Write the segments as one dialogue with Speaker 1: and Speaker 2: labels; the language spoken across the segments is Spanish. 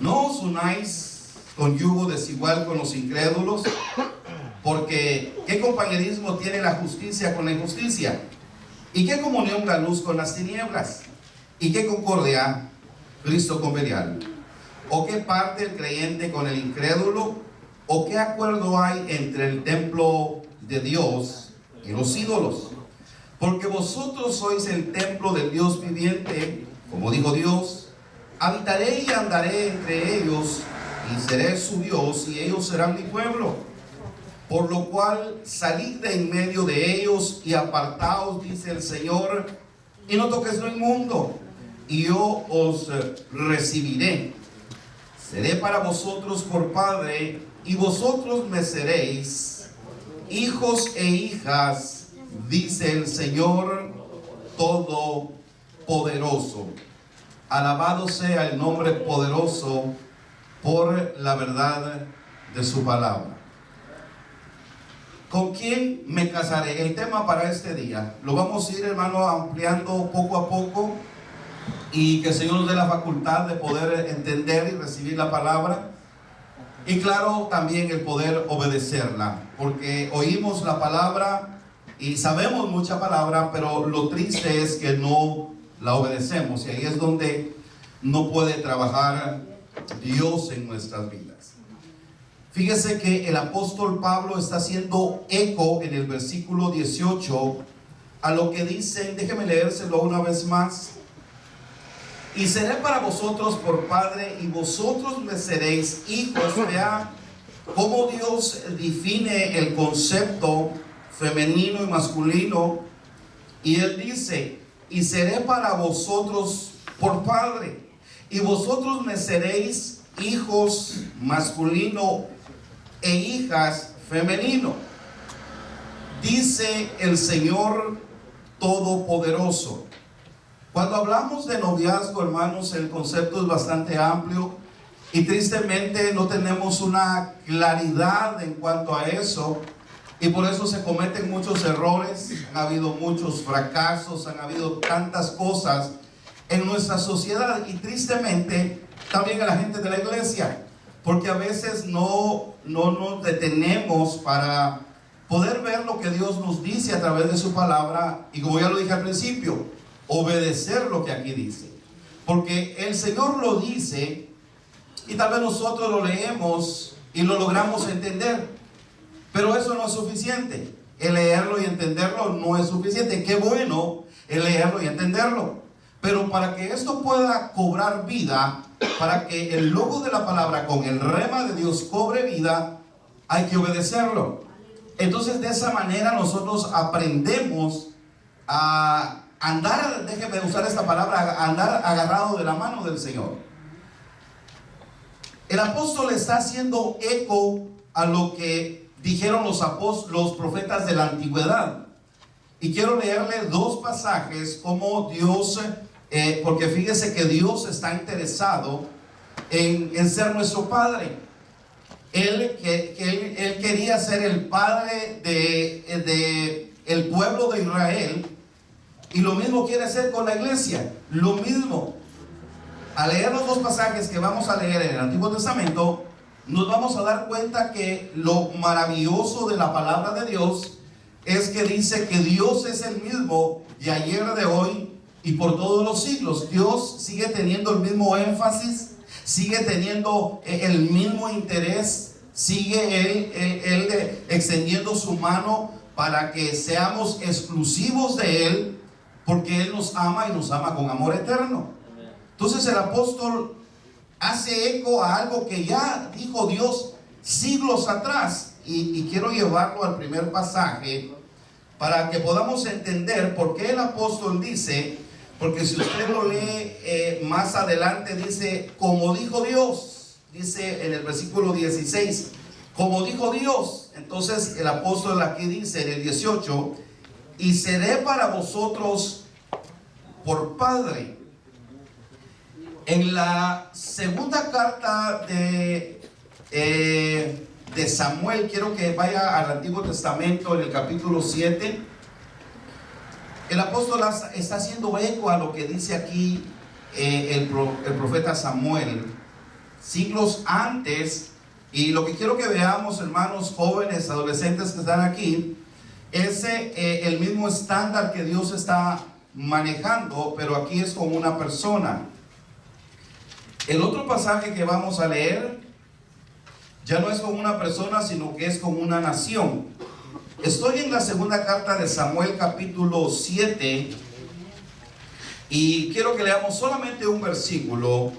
Speaker 1: No os unáis con yugo desigual con los incrédulos, porque ¿qué compañerismo tiene la justicia con la injusticia? ¿Y qué comunión la luz con las tinieblas? ¿Y qué concordia Cristo con Belial? ¿O qué parte el creyente con el incrédulo? ¿O qué acuerdo hay entre el templo de Dios y los ídolos? Porque vosotros sois el templo del Dios viviente, como dijo Dios: habitaré y andaré entre ellos, y seré su Dios, y ellos serán mi pueblo. Por lo cual salid de en medio de ellos y apartaos, dice el Señor, y no toquéis lo inmundo, y yo os recibiré. Seré para vosotros por padre, y vosotros me seréis hijos e hijas, dice el Señor Todopoderoso. Alabado sea el nombre poderoso por la verdad de su palabra. ¿Con quién me casaré? El tema para este día. Lo vamos a ir, hermano, ampliando poco a poco, y que el Señor nos dé la facultad de poder entender y recibir la palabra. Y claro, también el poder obedecerla, porque oímos la palabra y sabemos mucha palabra, pero lo triste es que no la obedecemos, y ahí es donde no puede trabajar Dios en nuestras vidas. Fíjese que el apóstol Pablo está haciendo eco en el versículo 18 a lo que dicen, déjeme leérselo una vez más. Y seré para vosotros por padre, y vosotros me seréis hijos. Vea cómo Dios define el concepto femenino y masculino. Y Él dice: y seré para vosotros por padre, y vosotros me seréis hijos masculino e hijas femenino, dice el Señor Todopoderoso. Cuando hablamos de noviazgo, hermanos, el concepto es bastante amplio, y tristemente no tenemos una claridad en cuanto a eso, y por eso se cometen muchos errores. Han habido muchos fracasos, han habido tantas cosas en nuestra sociedad, y tristemente también a la gente de la iglesia, porque a veces no nos detenemos para poder ver lo que Dios nos dice a través de su palabra, y como ya lo dije al principio, obedecer lo que aquí dice, porque el Señor lo dice, y tal vez nosotros lo leemos y lo logramos entender, pero eso no es suficiente. El leerlo y entenderlo no es suficiente. Qué bueno el leerlo y entenderlo, pero para que esto pueda cobrar vida, para que el logo de la palabra con el rema de Dios cobre vida, hay que obedecerlo. Entonces, de esa manera nosotros aprendemos a andar, déjeme usar esta palabra, a andar agarrado de la mano del Señor. El apóstol está haciendo eco a lo que dijeron los profetas de la antigüedad. Y quiero leerle dos pasajes como Dios, porque fíjese que Dios está interesado en ser nuestro Padre. Él quería ser el Padre de el pueblo de Israel, y lo mismo quiere hacer con la iglesia. Lo mismo. Al leer los dos pasajes que vamos a leer en el Antiguo Testamento, nos vamos a dar cuenta que lo maravilloso de la palabra de Dios es que dice que Dios es el mismo de ayer, de hoy y por todos los siglos. Dios sigue teniendo el mismo énfasis, sigue teniendo el mismo interés, sigue él extendiendo su mano para que seamos exclusivos de Él, porque Él nos ama y nos ama con amor eterno. Entonces el apóstol hace eco a algo que ya dijo Dios siglos atrás, y quiero llevarlo al primer pasaje para que podamos entender por qué el apóstol dice, porque si usted lo lee más adelante, dice, como dijo Dios, dice en el versículo 16, como dijo Dios. Entonces el apóstol aquí dice en el 18, y seré para vosotros por padre. En la segunda carta de Samuel, quiero que vaya al Antiguo Testamento, en el capítulo 7. El apóstol está haciendo eco a lo que dice aquí el profeta Samuel. siglos antes. Y lo que quiero que veamos, hermanos, jóvenes, adolescentes que están aquí, es el mismo estándar que Dios está manejando, pero aquí es con una persona. El otro pasaje que vamos a leer ya no es con una persona, sino que es con una nación. Estoy en la segunda carta de Samuel, capítulo 7, y quiero que leamos solamente un versículo.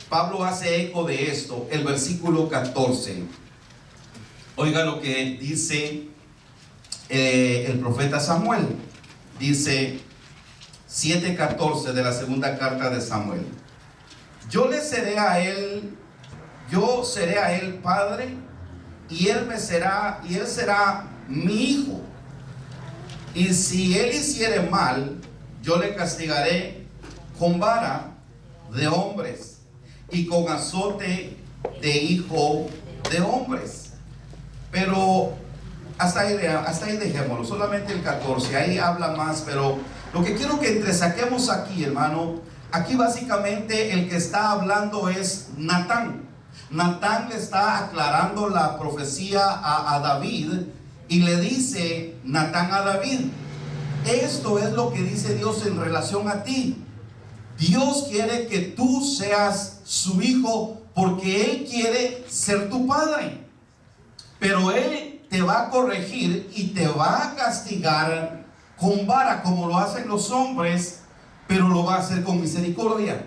Speaker 1: Pablo hace eco de esto, el versículo 14. Oiga lo que dice el profeta Samuel. Dice 7:14 de la segunda carta de Samuel: yo seré a él padre, y él será mi hijo. Y si él hiciere mal, yo le castigaré con vara de hombres y con azote de hijo de hombres. Pero hasta ahí dejémoslo, solamente el 14, ahí habla más. Pero lo que quiero que entresaquemos aquí, hermano, aquí básicamente el que está hablando es Natán. Natán le está aclarando la profecía a David, y le dice Natán a David: esto es lo que dice Dios en relación a ti. Dios quiere que tú seas su hijo porque Él quiere ser tu padre, pero Él te va a corregir y te va a castigar con vara, como lo hacen los hombres, pero lo va a hacer con misericordia.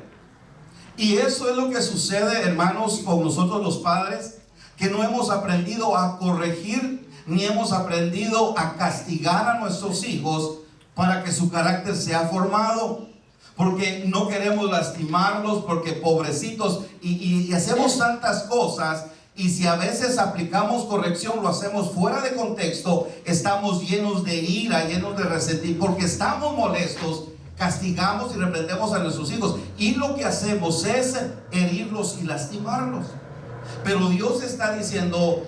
Speaker 1: Y eso es lo que sucede, hermanos, con nosotros los padres, que no hemos aprendido a corregir, ni hemos aprendido a castigar a nuestros hijos para que su carácter sea formado, porque no queremos lastimarlos, porque pobrecitos, y hacemos tantas cosas. Y si a veces aplicamos corrección, lo hacemos fuera de contexto, estamos llenos de ira, llenos de resentimiento, porque estamos molestos, castigamos y reprendemos a nuestros hijos, y lo que hacemos es herirlos y lastimarlos. Pero Dios está diciendo,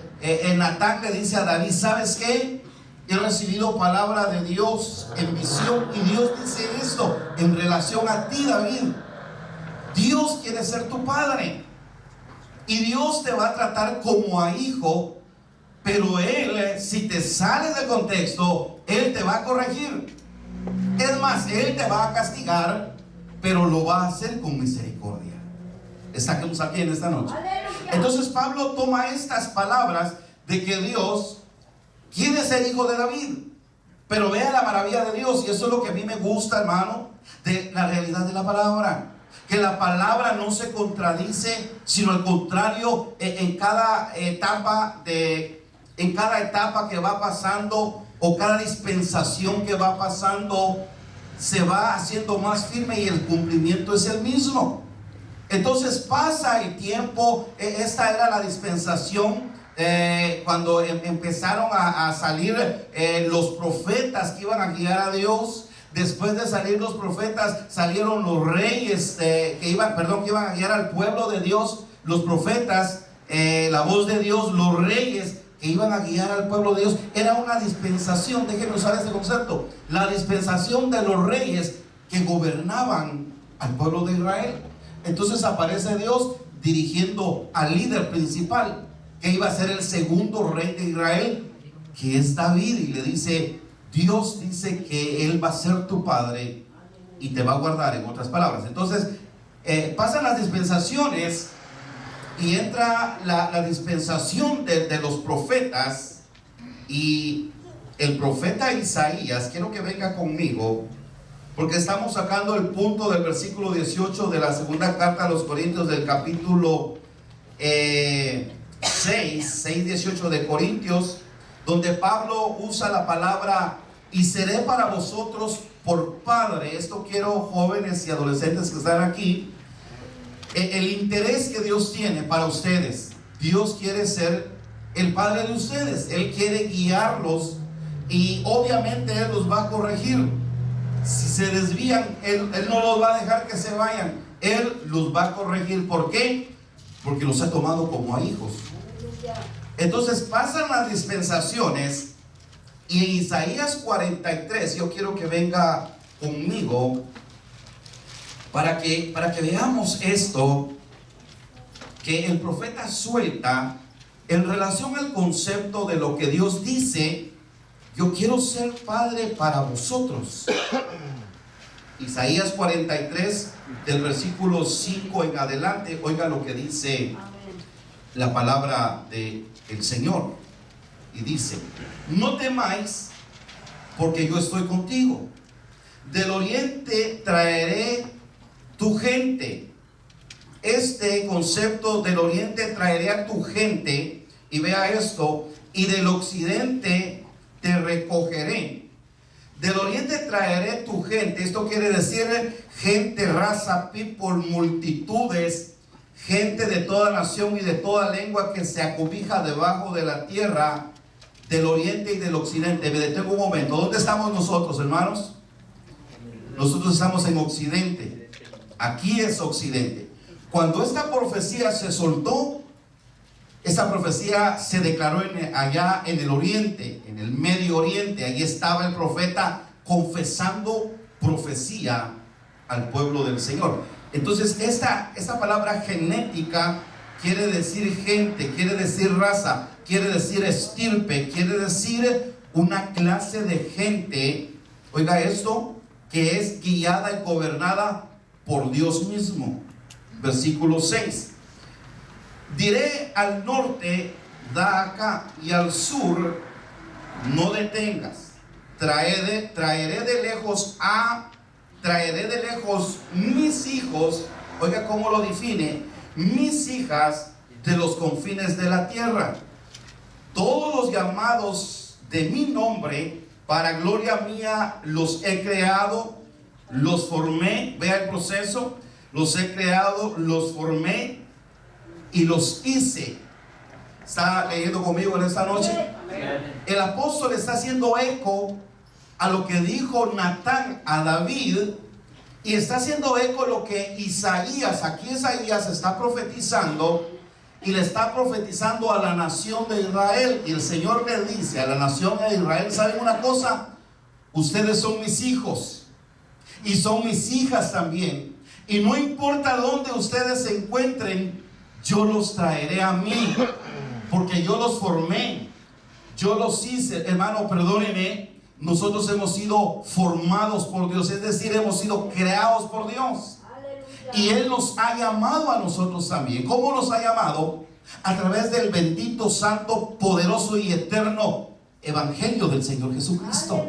Speaker 1: Natán le dice a David: ¿sabes qué? He recibido palabra de Dios en visión, y Dios dice esto en relación a ti, David. Dios quiere ser tu padre, y Dios te va a tratar como a hijo, pero Él, si te sales del contexto, Él te va a corregir. Es más, Él te va a castigar, pero lo va a hacer con misericordia. Estamos aquí en esta noche. Entonces Pablo toma estas palabras de que Dios quiere ser hijo de David, pero vea la maravilla de Dios. Y eso es lo que a mí me gusta, hermano, de la realidad de la palabra, que la palabra no se contradice, sino al contrario, en cada etapa que va pasando, o cada dispensación que va pasando, se va haciendo más firme, y el cumplimiento es el mismo. Entonces pasa el tiempo. Esta era la dispensación cuando empezaron a salir los profetas que iban a guiar a Dios. Después de salir los profetas, salieron los reyes que iban a guiar al pueblo de Dios. Los profetas, la voz de Dios, los reyes que iban a guiar al pueblo de Dios. Era una dispensación, déjenme usar este concepto, la dispensación de los reyes que gobernaban al pueblo de Israel. Entonces aparece Dios dirigiendo al líder principal, que iba a ser el segundo rey de Israel, que es David, y le dice: Dios dice que Él va a ser tu padre y te va a guardar, en otras palabras. Entonces pasan las dispensaciones, y entra la dispensación de los profetas. Y el profeta Isaías, quiero que venga conmigo, porque estamos sacando el punto del versículo 18 de la segunda carta a los Corintios, del capítulo 6:18 de Corintios, donde Pablo usa la palabra: y seré para vosotros por padre. Esto quiero, jóvenes y adolescentes que están aquí, el interés que Dios tiene para ustedes. Dios quiere ser el padre de ustedes. Él quiere guiarlos, y obviamente Él los va a corregir. Si se desvían, Él no los va a dejar que se vayan. Él los va a corregir. ¿Por qué? Porque los ha tomado como a hijos. Entonces pasan las dispensaciones, y en Isaías 43, yo quiero que venga conmigo para que veamos esto. que el profeta suelta en relación al concepto de lo que Dios dice: yo quiero ser padre para vosotros. Isaías 43, del versículo 5 en adelante, oiga lo que dice la palabra del Señor. Y dice: no temáis, porque yo estoy contigo. Del oriente traeré tu gente. Este concepto del oriente traeré a tu gente, y vea esto: y del occidente te recogeré. Del oriente traeré tu gente. Esto quiere decir gente, raza, people, multitudes, gente de toda nación y de toda lengua que se acobija debajo de la tierra, del oriente y del occidente. Me detengo un momento. ¿Dónde estamos nosotros, hermanos? Nosotros estamos en occidente. Aquí es occidente. Cuando esta profecía se soltó, esta profecía se declaró allá en el oriente, en el Medio Oriente. Allí estaba el profeta confesando profecía al pueblo del Señor. Entonces esta palabra genética quiere decir gente, quiere decir raza, quiere decir estirpe, quiere decir una clase de gente, oiga esto, que es guiada y gobernada por Dios mismo. Versículo 6: diré al norte, da acá, y al sur, no detengas. Traeré de lejos mis hijos. Oiga cómo lo define: mis hijas de los confines de la tierra. Todos los llamados de mi nombre, para gloria mía, los he creado, los formé. Vea el proceso: los he creado, los formé y los hice. ¿Está leyendo conmigo en esta noche? El apóstol está haciendo eco a lo que dijo Natán a David, y está haciendo eco lo que Isaías, aquí Isaías está profetizando, y le está profetizando a la nación de Israel. Y el Señor le dice a la nación de Israel: ¿saben una cosa? Ustedes son mis hijos y son mis hijas también, y no importa dónde ustedes se encuentren, yo los traeré a mí, porque yo los formé, yo los hice. Hermano, perdóneme, nosotros hemos sido formados por Dios, es decir, hemos sido creados por Dios. Y Él nos ha llamado a nosotros también. ¿Cómo nos ha llamado? A través del bendito, santo, poderoso y eterno Evangelio del Señor Jesucristo.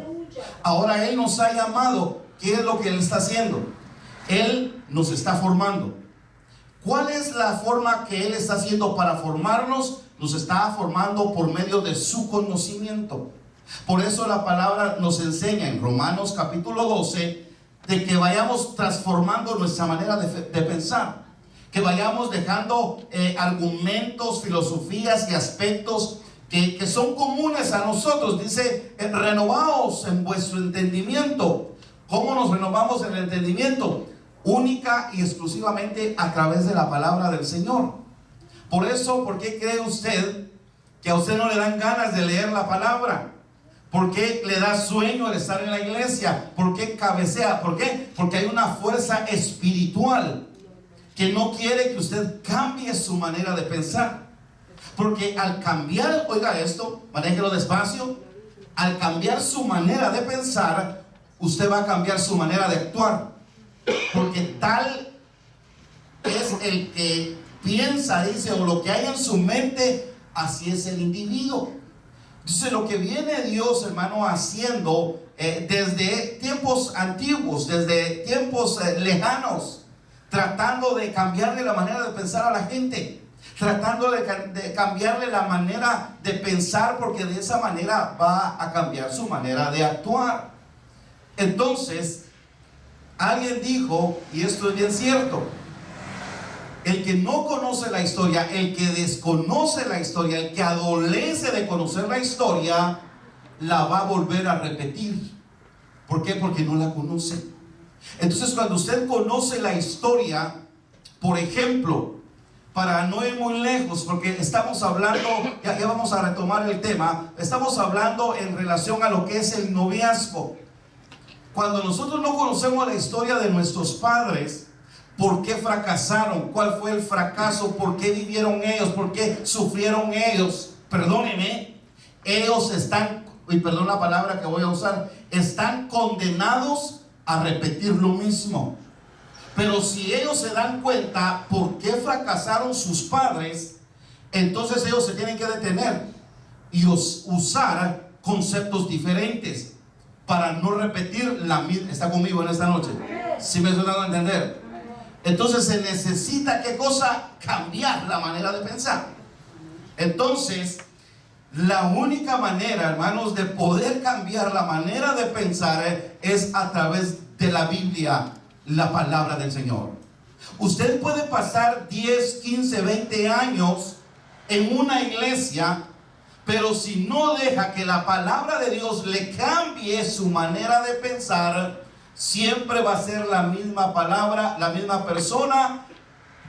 Speaker 1: Ahora Él nos ha llamado. ¿Qué es lo que Él está haciendo? Él nos está formando. ¿Cuál es la forma que Él está haciendo para formarnos? Nos está formando por medio de su conocimiento. Por eso la palabra nos enseña en Romanos capítulo 12 de que vayamos transformando nuestra manera de pensar, que vayamos dejando argumentos, filosofías y aspectos que son comunes a nosotros. Dice: renovaos en vuestro entendimiento. ¿Cómo nos renovamos en el entendimiento? Única y exclusivamente a través de la palabra del Señor. Por eso, ¿por qué cree usted que a usted no le dan ganas de leer la palabra? ¿Por qué le da sueño el estar en la iglesia? ¿Por qué cabecea? ¿Por qué? Porque hay una fuerza espiritual que no quiere que usted cambie su manera de pensar. Porque al cambiar, oiga esto, manéjelo despacio, al cambiar su manera de pensar, usted va a cambiar su manera de actuar. Porque tal es el que piensa, dice, o lo que hay en su mente, así es el individuo. Entonces, lo que viene Dios, hermano, haciendo desde tiempos antiguos, desde tiempos lejanos, tratando de cambiarle la manera de pensar a la gente, tratando de cambiarle la manera de pensar, porque de esa manera va a cambiar su manera de actuar. Entonces, alguien dijo, y esto es bien cierto: el que no conoce la historia, el que desconoce la historia, el que adolece de conocer la historia, la va a volver a repetir. ¿Por qué? Porque no la conoce. Entonces, cuando usted conoce la historia, por ejemplo, para no ir muy lejos, porque estamos hablando, ya vamos a retomar el tema, estamos hablando en relación a lo que es el noviazgo. Cuando nosotros no conocemos la historia de nuestros padres, ¿Por qué fracasaron? ¿Cuál fue el fracaso? ¿Por qué vivieron ellos? ¿Por qué sufrieron ellos? Perdónenme, ellos están, y perdón la palabra que voy a usar, están condenados a repetir lo mismo. Pero si ellos se dan cuenta por qué fracasaron sus padres, entonces ellos se tienen que detener y usar conceptos diferentes para no repetir la misma. ¿Está conmigo en esta noche? ¿Sí me estoy dando a entender? Entonces se necesita, ¿qué cosa? Cambiar la manera de pensar. Entonces, la única manera, hermanos, de poder cambiar la manera de pensar es a través de la Biblia, la palabra del Señor. Usted puede pasar 10, 15, 20 años en una iglesia, pero si no deja que la palabra de Dios le cambie su manera de pensar, siempre va a ser la misma palabra, la misma persona,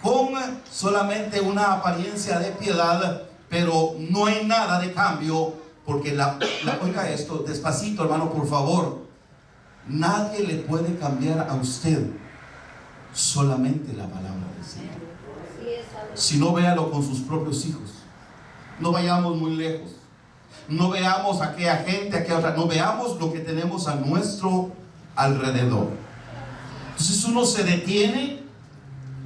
Speaker 1: con solamente una apariencia de piedad, pero no hay nada de cambio, porque oiga esto, despacito hermano, por favor. Nadie le puede cambiar a usted, solamente la palabra del Señor. Si no, véalo con sus propios hijos. No vayamos muy lejos. No veamos a aquella gente, a aquella otra. No veamos lo que tenemos a nuestro alrededor. Entonces uno se detiene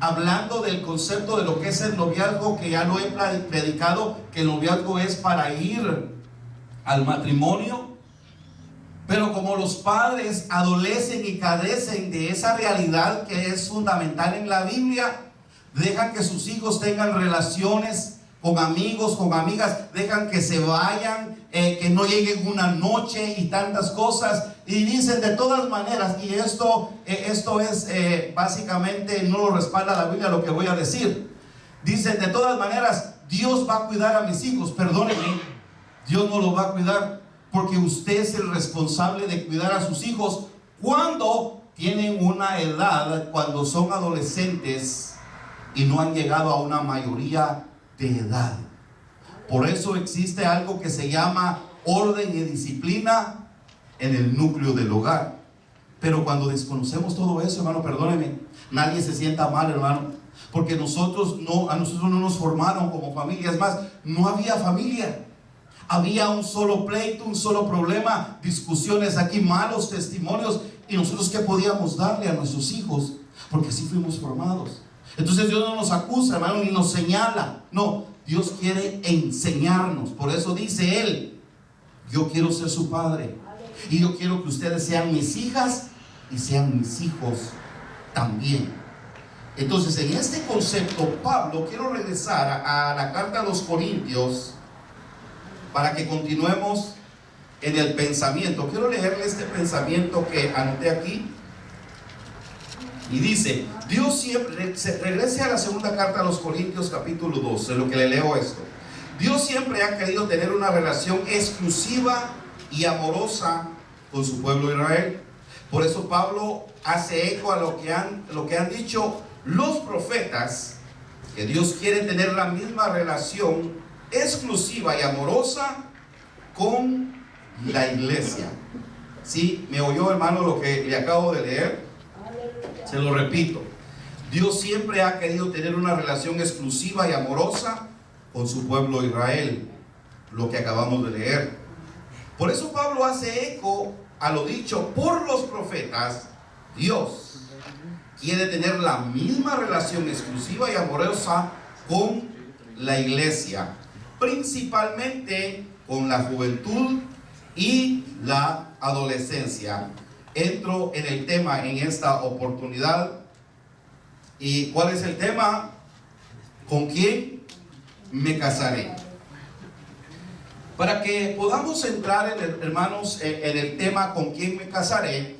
Speaker 1: hablando del concepto de lo que es el noviazgo, que ya lo he predicado, que el noviazgo es para ir al matrimonio. Pero como los padres adolecen y carecen de esa realidad que es fundamental en la Biblia, dejan que sus hijos tengan relaciones con amigos, con amigas, dejan que se vayan, que no lleguen una noche y tantas cosas, y dicen de todas maneras, y esto es básicamente, no lo respalda la Biblia lo que voy a decir, dicen de todas maneras, Dios va a cuidar a mis hijos. Perdónenme, Dios no los va a cuidar, porque usted es el responsable de cuidar a sus hijos cuando tienen una edad, cuando son adolescentes y no han llegado a una mayoría de edad. Por eso existe algo que se llama orden y disciplina en el núcleo del hogar. Pero cuando desconocemos todo eso, hermano, perdóneme, nadie se sienta mal, hermano, porque a nosotros no nos formaron como familia. Es más, no había familia. Había un solo pleito, un solo problema, discusiones aquí, malos testimonios. ¿Y nosotros qué podíamos darle a nuestros hijos? Porque así fuimos formados. Entonces Dios no nos acusa, hermano, ni nos señala. No, Dios quiere enseñarnos. Por eso dice Él, yo quiero ser su padre, y yo quiero que ustedes sean mis hijas y sean mis hijos también. Entonces, en este concepto, Pablo, quiero regresar a la carta a los Corintios para que continuemos en el pensamiento. Quiero leerle este pensamiento que anoté aquí. Y dice, Dios siempre, regrese a la segunda carta a los Corintios capítulo 12, lo que le leo esto. Dios siempre ha querido tener una relación exclusiva y amorosa con su pueblo Israel. Por eso Pablo hace eco a lo que han dicho los profetas, que Dios quiere tener la misma relación exclusiva y amorosa con la iglesia. ¿Sí? ¿Me oyó, hermano, lo que le acabo de leer? Se lo repito. Dios siempre ha querido tener una relación exclusiva y amorosa con su pueblo Israel, lo que acabamos de leer. Por eso Pablo hace eco a lo dicho por los profetas. Dios quiere tener la misma relación exclusiva y amorosa con la iglesia, principalmente con la juventud y la adolescencia. Entro en el tema en esta oportunidad. ¿Y cuál es el tema? ¿Con quién me casaré? Para que podamos entrar, hermanos, en el tema ¿con quién me casaré?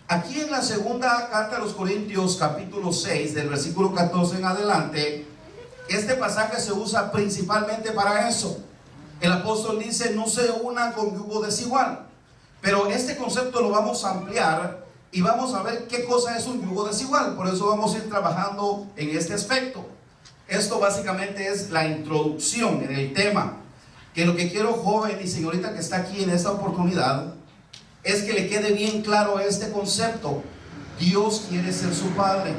Speaker 1: Aquí en la segunda carta a los Corintios, capítulo 6, del versículo 14 en adelante, este pasaje se usa principalmente para eso. El apóstol dice, no se unan con yugo desigual. Pero este concepto lo vamos a ampliar y vamos a ver qué cosa es un yugo desigual. Por eso vamos a ir trabajando en este aspecto. Esto básicamente es la introducción en el tema. Que lo que quiero, joven y señorita que está aquí en esta oportunidad, es que le quede bien claro este concepto. Dios quiere ser su padre.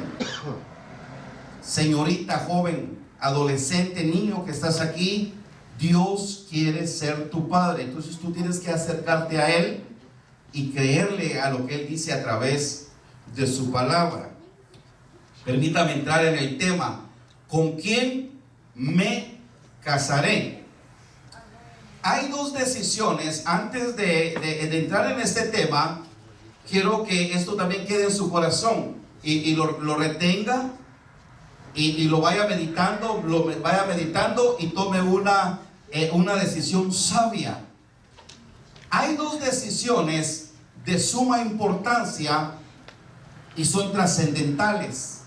Speaker 1: Señorita, joven, adolescente, niño que estás aquí, Dios quiere ser tu padre. Entonces tú tienes que acercarte a Él y creerle a lo que Él dice a través de su palabra. Permítame entrar en el tema. ¿Con quién me casaré? Hay dos decisiones. Antes de entrar en este tema, quiero que esto también quede en su corazón y lo retenga y lo vaya meditando, y tome una decisión sabia. Hay dos decisiones de suma importancia y son trascendentales.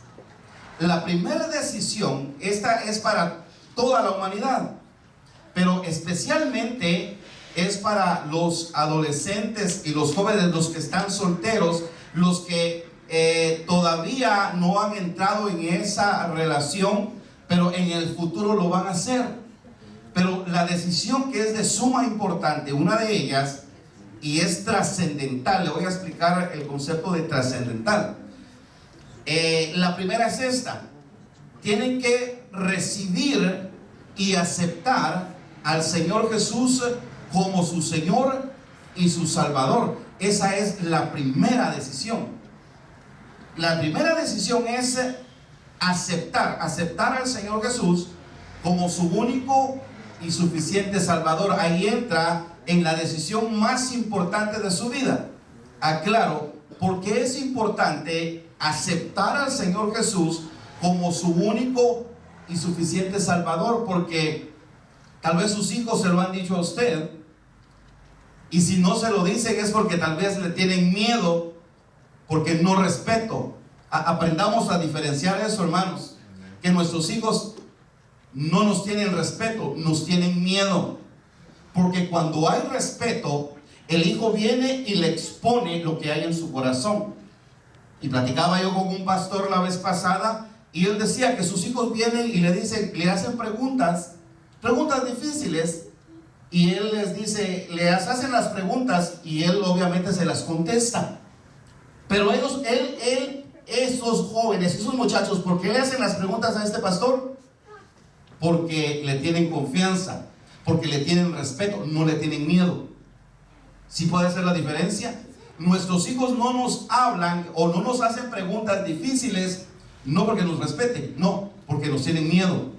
Speaker 1: La primera decisión, esta es para toda la humanidad, pero especialmente es para los adolescentes y los jóvenes, los que están solteros, los que todavía no han entrado en esa relación, pero en el futuro lo van a hacer. Pero la decisión que es de suma importancia, una de ellas, y es trascendental, le voy a explicar el concepto de trascendental. La primera es esta: tienen que recibir y aceptar al Señor Jesús como su Señor y su Salvador. Esa es la primera decisión. La primera decisión es aceptar al Señor Jesús como su único y suficiente Salvador. Ahí entra en la decisión más importante de su vida. Aclaro, ¿por qué es importante aceptar al Señor Jesús como su único y suficiente Salvador? Porque tal vez sus hijos se lo han dicho a usted, y si no se lo dicen es porque tal vez le tienen miedo, porque no respeto. Aprendamos a diferenciar eso, hermanos, que nuestros hijos no nos tienen respeto, nos tienen miedo. Porque cuando hay respeto, el hijo viene y le expone lo que hay en su corazón. Y platicaba yo con un pastor la vez pasada, y él decía que sus hijos vienen y le dicen, le hacen preguntas difíciles, y él les dice, les hacen las preguntas y él obviamente se las contesta. Pero esos jóvenes, esos muchachos, ¿por qué le hacen las preguntas a este pastor? Porque le tienen confianza, porque le tienen respeto, no le tienen miedo. ¿Sí puede hacer la diferencia? Nuestros hijos no nos hablan o no nos hacen preguntas difíciles, no porque nos respeten, no, porque nos tienen miedo.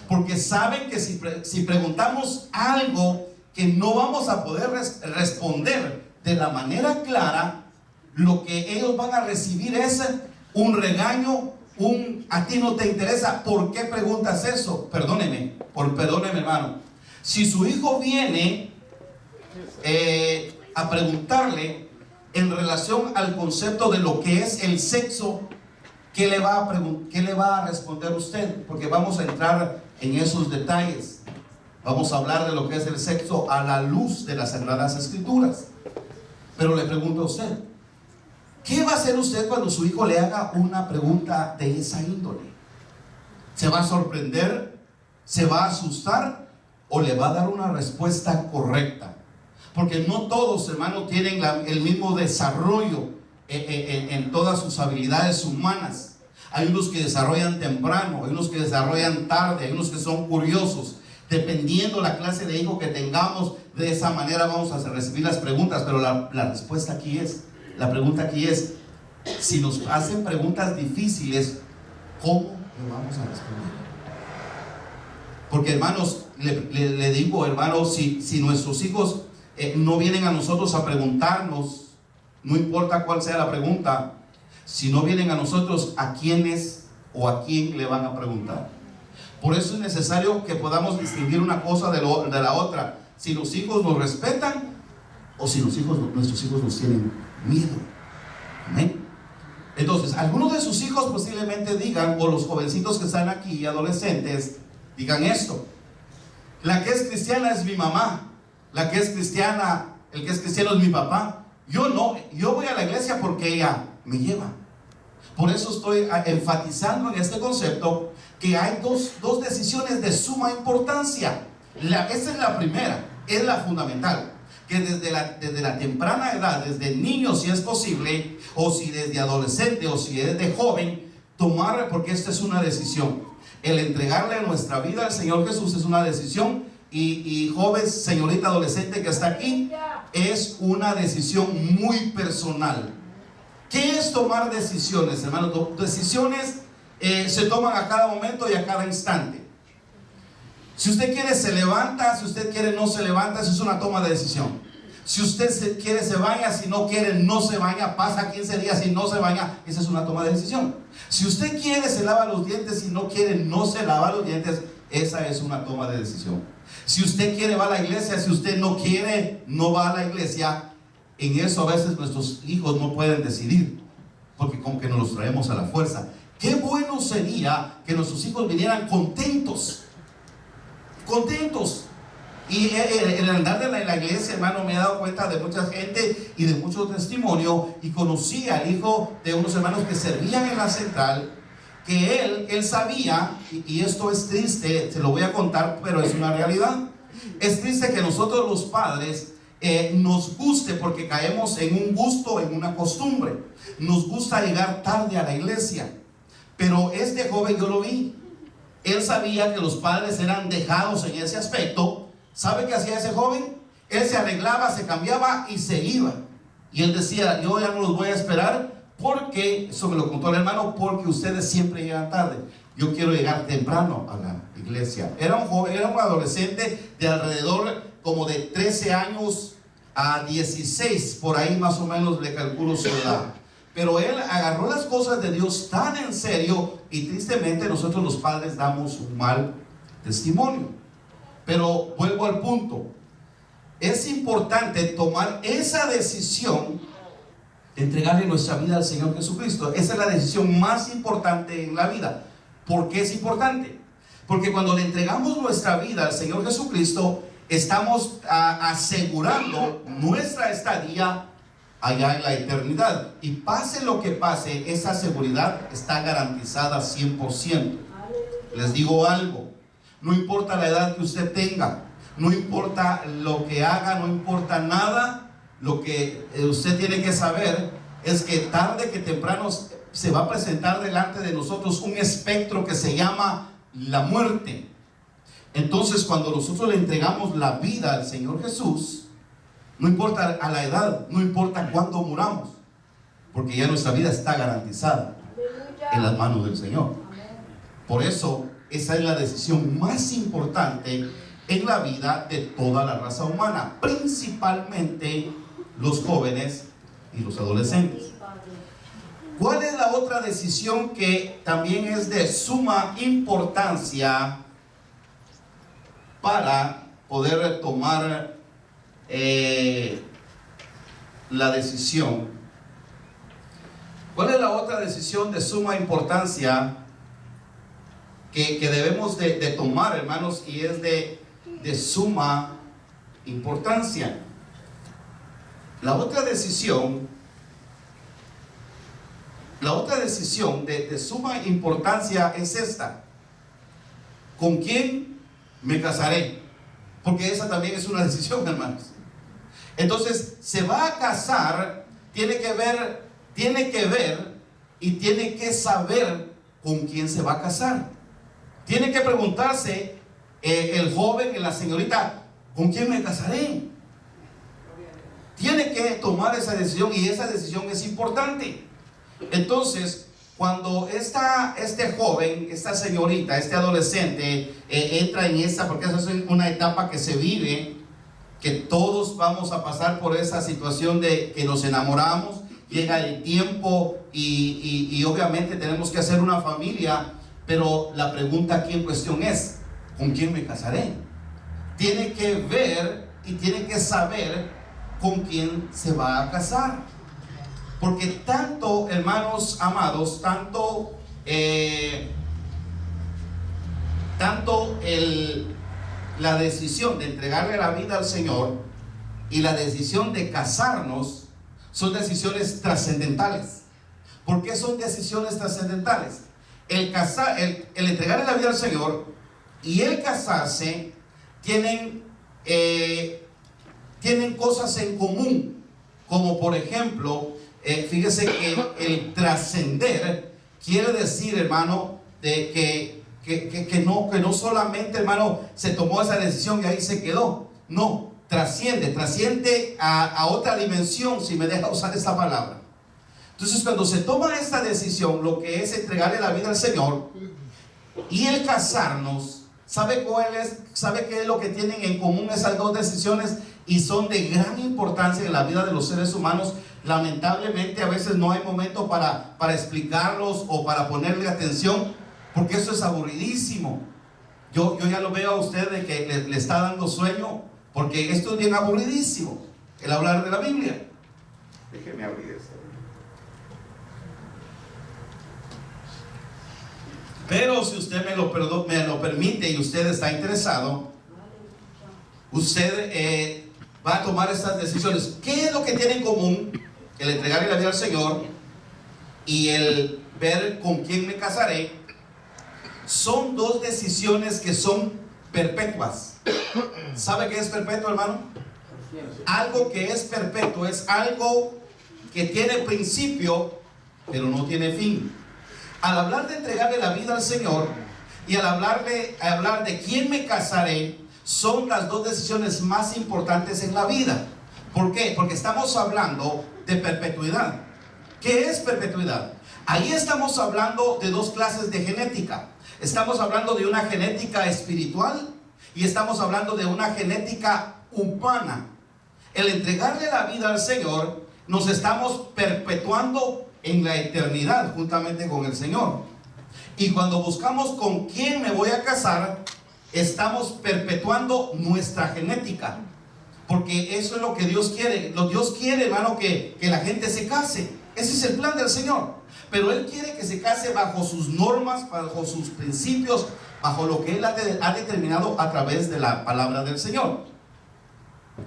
Speaker 1: Porque saben que si preguntamos algo que no vamos a poder responder de la manera clara, lo que ellos van a recibir es un regaño, a ti no te interesa, ¿por qué preguntas eso? Perdóneme hermano. Si su hijo viene a preguntarle en relación al concepto de lo que es el sexo, ¿qué le va a responder usted? Porque vamos a entrar en esos detalles. Vamos a hablar de lo que es el sexo a la luz de las Sagradas Escrituras. Pero le pregunto a usted, ¿qué va a hacer usted cuando su hijo le haga una pregunta de esa índole? ¿Se va a sorprender? ¿Se va a asustar? ¿O le va a dar una respuesta correcta? Porque no todos, hermanos, tienen el mismo desarrollo en todas sus habilidades humanas. Hay unos que desarrollan temprano, hay unos que desarrollan tarde, hay unos que son curiosos. Dependiendo la clase de hijo que tengamos, de esa manera vamos a recibir las preguntas. Pero la respuesta aquí es, la pregunta aquí es, si nos hacen preguntas difíciles, ¿cómo le vamos a responder? Porque, hermanos, le digo, hermanos, si nuestros hijos no vienen a nosotros a preguntarnos, no importa cuál sea la pregunta, si no vienen a nosotros, ¿a quiénes o a quién le van a preguntar? Por eso es necesario que podamos distinguir una cosa de la otra. Si los hijos nos respetan o si nuestros hijos nos tienen miedo. Amén. Entonces, algunos de sus hijos posiblemente digan, o los jovencitos que están aquí, adolescentes, digan esto: la que es cristiana es mi mamá, la que es cristiana, el que es cristiano es mi papá. Yo no, yo voy a la iglesia porque ella me lleva. Por eso estoy enfatizando en este concepto que hay dos decisiones de suma importancia. Esa es la primera, es la fundamental. que desde la temprana edad, desde niño si es posible, o si desde adolescente, o si desde joven, tomar, porque esta es una decisión. El entregarle nuestra vida al Señor Jesús es una decisión, y joven, señorita adolescente que está aquí, es una decisión muy personal. ¿Qué es tomar decisiones, hermano? Decisiones se toman a cada momento y a cada instante. Si usted quiere se levanta, si usted quiere no se levanta, eso es una toma de decisión. Si usted quiere se baña, si no quiere no se baña, pasa 15 días y no se baña, esa es una toma de decisión. Si usted quiere se lava los dientes, si no quiere no se lava los dientes, esa es una toma de decisión. Si usted quiere va a la iglesia, si usted no quiere no va a la iglesia. En eso a veces nuestros hijos no pueden decidir, porque como que nos los traemos a la fuerza. Qué bueno sería que nuestros hijos vinieran contentos. Y en el andar de la iglesia, hermano, me he dado cuenta de mucha gente y de mucho testimonio, y conocí al hijo de unos hermanos que servían en la central, que él sabía, y esto es triste, se lo voy a contar, pero es una realidad. Es triste que nosotros los padres nos guste, porque caemos en un gusto, en una costumbre. Nos gusta llegar tarde a la iglesia, pero este joven yo lo vi. Él sabía que los padres eran dejados en ese aspecto. ¿Sabe qué hacía ese joven? Él se arreglaba, se cambiaba y se iba. Y él decía: yo ya no los voy a esperar, porque, eso me lo contó el hermano, porque ustedes siempre llegan tarde. Yo quiero llegar temprano a la iglesia. Era un joven, era un adolescente de alrededor como de 13 años a 16, por ahí más o menos le calculo su edad. Pero él agarró las cosas de Dios tan en serio, y tristemente nosotros los padres damos un mal testimonio. Pero vuelvo al punto. Es importante tomar esa decisión de entregarle nuestra vida al Señor Jesucristo. Esa es la decisión más importante en la vida. ¿Por qué es importante? Porque cuando le entregamos nuestra vida al Señor Jesucristo, estamos asegurando nuestra estadía allá en la eternidad. Y pase lo que pase, esa seguridad está garantizada 100%. Les digo algo: no importa la edad que usted tenga, no importa lo que haga, no importa nada, lo que usted tiene que saber es que tarde que temprano se va a presentar delante de nosotros un espectro que se llama la muerte. Entonces, cuando nosotros le entregamos la vida al Señor Jesús, no importa a la edad, no importa cuándo muramos, porque ya nuestra vida está garantizada en las manos del Señor. Por eso, esa es la decisión más importante en la vida de toda la raza humana, principalmente los jóvenes y los adolescentes. ¿Cuál es la otra decisión que también es de suma importancia para poder tomar la decisión? ¿Cuál es la otra decisión de suma importancia que debemos de tomar, hermanos? Y es de suma importancia. La otra decisión de suma importancia es esta: ¿con quién me casaré? Porque esa también es una decisión, hermanos. Entonces, se va a casar, tiene que ver y tiene que saber con quién se va a casar. Tiene que preguntarse el joven y la señorita: ¿con quién me casaré? Tiene que tomar esa decisión, y esa decisión es importante. Entonces, cuando este joven, esta señorita, este adolescente entra en esta, porque esa es una etapa que se vive, que todos vamos a pasar por esa situación de que nos enamoramos, llega el tiempo y obviamente tenemos que hacer una familia, pero la pregunta aquí en cuestión es: ¿con quién me casaré? Tiene que ver y tiene que saber con quién se va a casar. Porque tanto, hermanos amados, la decisión de entregarle la vida al Señor y la decisión de casarnos son decisiones trascendentales. ¿Por qué son decisiones trascendentales? El entregarle la vida al Señor y el casarse tienen tienen cosas en común, como por ejemplo, fíjese que el trascender quiere decir, hermano, de que no solamente, hermano, se tomó esa decisión y ahí se quedó. No, trasciende a otra dimensión, si me deja usar esta palabra. Entonces, cuando se toma esta decisión, lo que es entregarle la vida al Señor y el casarnos, ¿sabe qué es lo que tienen en común esas dos decisiones? Y son de gran importancia en la vida de los seres humanos. Lamentablemente a veces no hay momento para explicarlos o para ponerle atención, porque eso es aburridísimo. Yo ya lo veo a usted de que le está dando sueño, porque esto es bien aburridísimo, el hablar de la Biblia. Déjeme abrir esto. Pero si usted me lo permite y usted está interesado, usted va a tomar estas decisiones. ¿Qué es lo que tiene en común el entregarle la vida al Señor y el ver con quién me casaré? Son dos decisiones que son perpetuas. ¿Sabe qué es perpetuo, hermano? Algo que es perpetuo es algo que tiene principio, pero no tiene fin. Al hablar de entregarle la vida al Señor y al hablar de quién me casaré, son las dos decisiones más importantes en la vida. ¿Por qué? Porque estamos hablando de perpetuidad. ¿Qué es perpetuidad? Ahí estamos hablando de dos clases de genética. Estamos hablando de una genética espiritual y estamos hablando de una genética humana. El entregarle la vida al Señor, nos estamos perpetuando en la eternidad juntamente con el Señor. Y cuando buscamos con quién me voy a casar, estamos perpetuando nuestra genética, porque eso es lo que Dios quiere. Dios quiere, hermano, que la gente se case. Ese es el plan del Señor. Pero Él quiere que se case bajo sus normas, bajo sus principios, bajo lo que Él ha determinado a través de la palabra del Señor.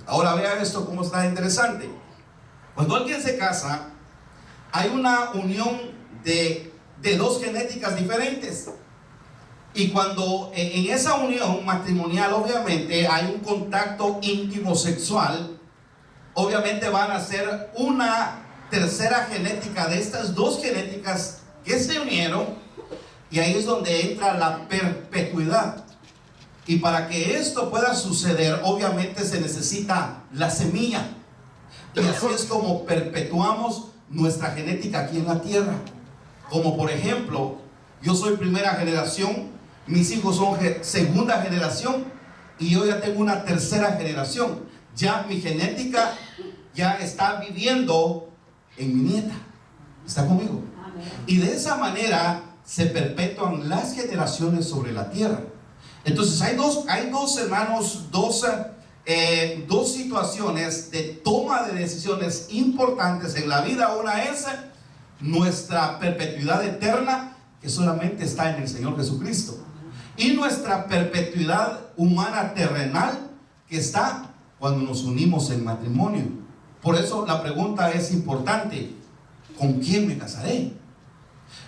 Speaker 1: Ahora vea esto cómo está interesante. Cuando alguien se casa, hay una unión de dos genéticas diferentes. Y cuando en esa unión matrimonial obviamente hay un contacto íntimo sexual, obviamente van a ser una tercera genética de estas dos genéticas que se unieron, y ahí es donde entra la perpetuidad. Y para que esto pueda suceder, obviamente se necesita la semilla, y así es como perpetuamos nuestra genética aquí en la tierra. Como por ejemplo, yo soy primera generación, mis hijos son segunda generación y yo ya tengo una tercera generación. Ya mi genética ya está viviendo en mi nieta. ¿Está conmigo? Y de esa manera se perpetúan las generaciones sobre la tierra. Entonces hay dos hermanos, dos situaciones de toma de decisiones importantes en la vida. Una es nuestra perpetuidad eterna, que solamente está en el Señor Jesucristo, y nuestra perpetuidad humana terrenal, que está cuando nos unimos en matrimonio. Por eso la pregunta es importante: ¿con quién me casaré?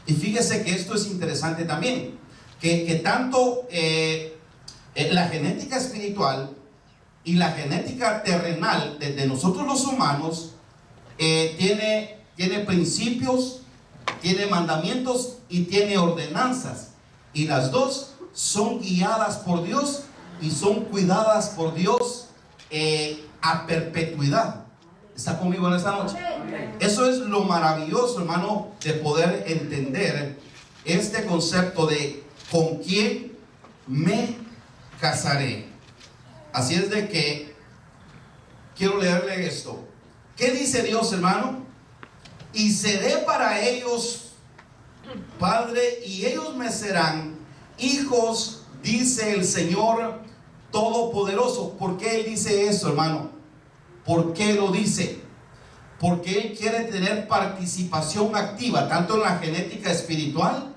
Speaker 1: Y fíjese que esto es interesante también, que tanto la genética espiritual y la genética terrenal de nosotros los humanos tiene principios, tiene mandamientos y tiene ordenanzas, y las dos son guiadas por Dios y son cuidadas por Dios a perpetuidad. ¿Está conmigo en esta noche? Eso es lo maravilloso, hermano, de poder entender este concepto de con quién me casaré. Así es de que quiero leerle esto. ¿Qué dice Dios, hermano? Y seré para ellos padre, y ellos me serán hijos, dice el Señor Todopoderoso. ¿Por qué Él dice eso, hermano? ¿Por qué lo dice? Porque Él quiere tener participación activa, tanto en la genética espiritual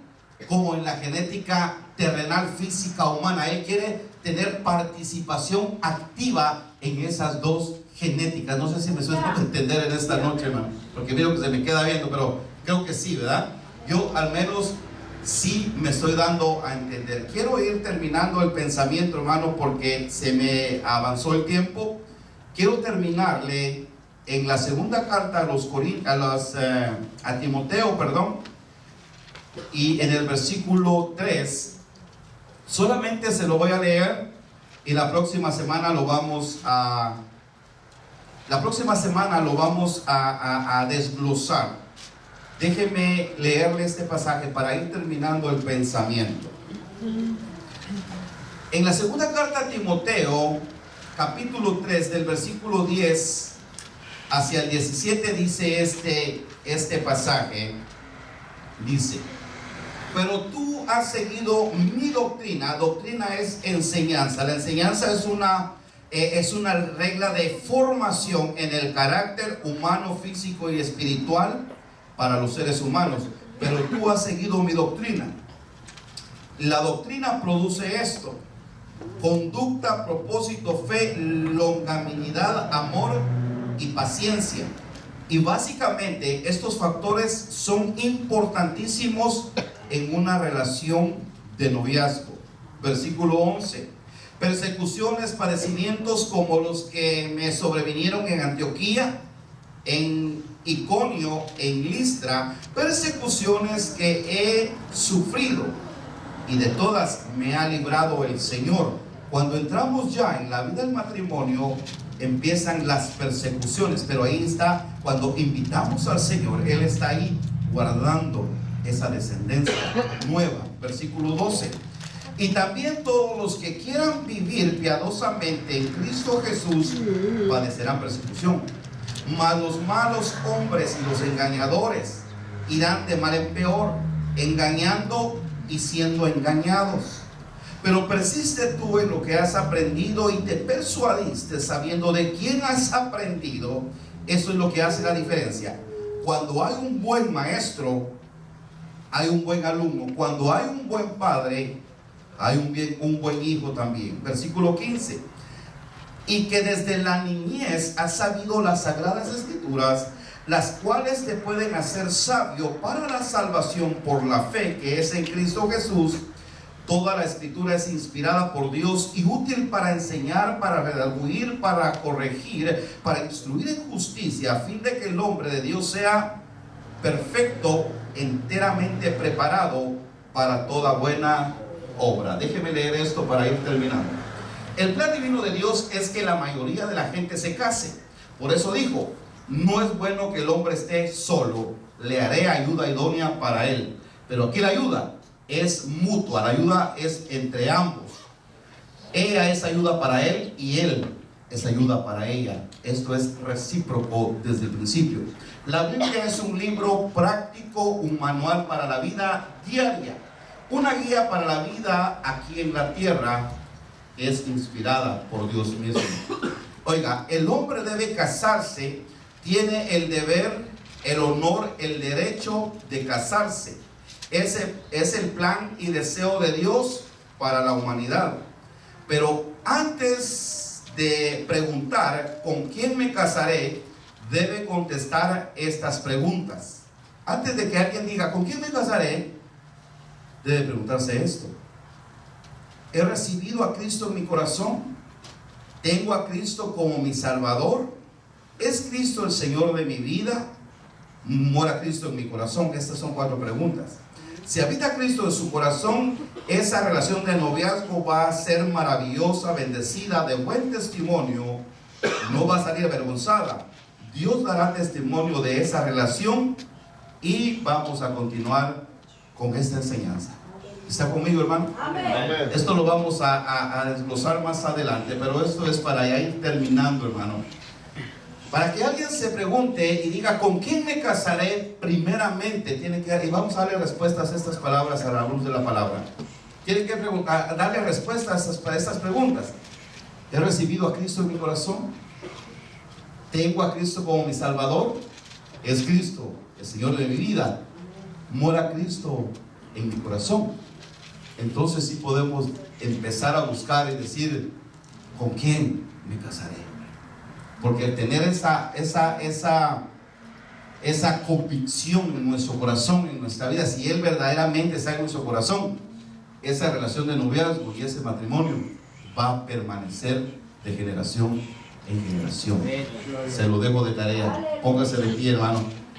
Speaker 1: como en la genética terrenal, física, humana. Él quiere tener participación activa en esas dos genéticas. No sé si me suena entender en esta noche, hermano, porque veo que se me queda viendo, pero creo que sí, ¿verdad? Yo al menos sí me estoy dando a entender. Quiero ir terminando el pensamiento, hermano, porque se me avanzó el tiempo, quiero terminarle en la segunda carta a Timoteo, y en el versículo 3, solamente se lo voy a leer y la próxima semana lo vamos a desglosar. Déjeme leerle este pasaje para ir terminando el pensamiento. En la segunda carta a Timoteo, capítulo 3, del versículo 10 hacia el 17, dice este pasaje. Dice: pero tú has seguido mi doctrina. Doctrina es enseñanza. La enseñanza es una regla de formación en el carácter humano, físico y espiritual para los seres humanos. Pero tú has seguido mi doctrina. La doctrina produce esto: conducta, propósito, fe, longanimidad, amor y paciencia. Y básicamente estos factores son importantísimos en una relación de noviazgo. Versículo 11: persecuciones, padecimientos como los que me sobrevinieron en Antioquía, en Iconio, en Listra, persecuciones que he sufrido, y de todas me ha librado el Señor. Cuando entramos ya en la vida del matrimonio, empiezan las persecuciones, pero ahí está, cuando invitamos al Señor, Él está ahí guardando esa descendencia nueva. Versículo 12: y también todos los que quieran vivir piadosamente en Cristo Jesús padecerán persecución. Mas los malos hombres y los engañadores irán de mal en peor, engañando y siendo engañados. Pero persiste tú en lo que has aprendido y te persuadiste, sabiendo de quién has aprendido. Eso es lo que hace la diferencia. Cuando hay un buen maestro, hay un buen alumno. Cuando hay un buen padre, hay un buen hijo también. Versículo 15: y que desde la niñez has sabido las sagradas escrituras, las cuales te pueden hacer sabio para la salvación por la fe que es en Cristo Jesús. Toda la escritura es inspirada por Dios y útil para enseñar, para redarguir, para corregir, para instruir en justicia, a fin de que el hombre de Dios sea perfecto, enteramente preparado para toda buena obra. Déjeme leer esto para ir terminando. El plan divino de Dios es que la mayoría de la gente se case. Por eso dijo: no es bueno que el hombre esté solo, le haré ayuda idónea para él. Pero aquí la ayuda es mutua, la ayuda es entre ambos. Ella es ayuda para él y él es ayuda para ella. Esto es recíproco desde el principio. La Biblia es un libro práctico, un manual para la vida diaria, una guía para la vida aquí en la tierra. Es inspirada por Dios mismo. Oiga, el hombre debe casarse, tiene el deber, el honor, el derecho de casarse. Ese es el plan y deseo de Dios para la humanidad. Pero antes de preguntar con quién me casaré, debe contestar estas preguntas. Antes de que alguien diga con quién me casaré, debe preguntarse esto: ¿he recibido a Cristo en mi corazón? ¿Tengo a Cristo como mi Salvador? ¿Es Cristo el Señor de mi vida? ¿Mora Cristo en mi corazón? Estas son 4 preguntas. Si habita Cristo en su corazón, esa relación de noviazgo va a ser maravillosa, bendecida, de buen testimonio. No va a salir avergonzada. Dios dará testimonio de esa relación. Y vamos a continuar con esta enseñanza. ¿Está conmigo, hermano?
Speaker 2: Amén.
Speaker 1: Esto lo vamos a desglosar más adelante, pero esto es para ya ir terminando, hermano. Para que alguien se pregunte y diga ¿con quién me casaré? Primeramente tiene que, y vamos a darle respuestas a estas palabras a la luz de la palabra. Tiene que darle respuestas a estas preguntas. ¿He recibido a Cristo en mi corazón? ¿Tengo a Cristo como mi Salvador? ¿Es Cristo el Señor de mi vida? ¿Mora Cristo en mi corazón? Entonces sí podemos empezar a buscar y decir ¿con quién me casaré? Porque el tener esa convicción en nuestro corazón, en nuestra vida, si Él verdaderamente está en nuestro corazón, esa relación de noviazgo y ese matrimonio va a permanecer de generación en generación. Se lo dejo de tarea. Póngase de pie, hermano.